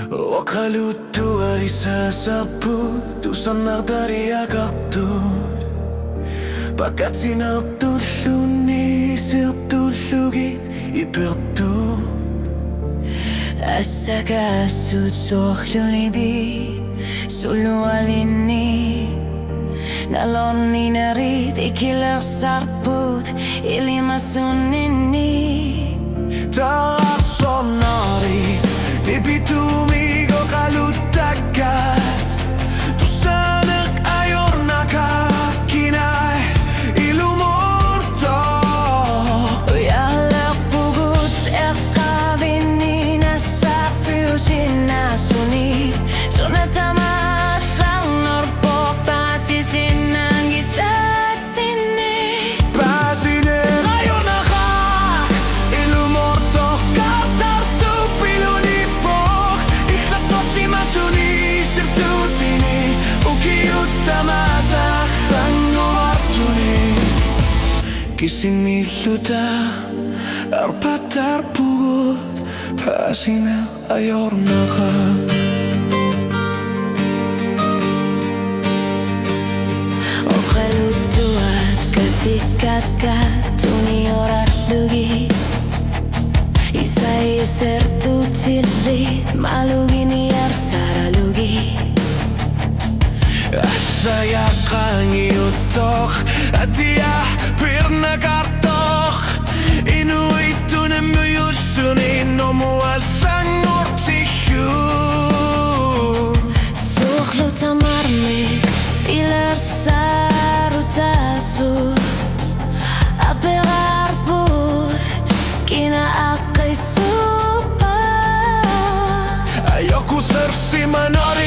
Wakalutu ay sasapu Tusan dari akartud Pagkat sinartuluni Sirtulugit ipertu Asaka sutsohlulibi Sulualini Naloni narit ikilar sarput Ilimasunini Tarasonari Ipitumigo kalutakat Paasineq Ajornassaaq kinay ilumorto Uyalak pugut ekabini Nasak fyusin nasuni Sunatamat sang norpok Pasisin ang isa't sini Paasineq Ajornassaaq ilumorto Katartu pilunipok Ikatosi masuni sirtutini Ukiutamasak tangoartuni Kisinmiluta arpatar pugut Paasineq Ajornassaaq Okalutuat katikakat Tuniorat lugi Isai sertutili Malugini arsaralugi Saya kangiutok Atia pirnakartok Inuitune myyutsuni Nomual sangortihu Suhlu tamarmi Ilar sarutasu Aperarpu Kina akay supa Ayoko sersi manori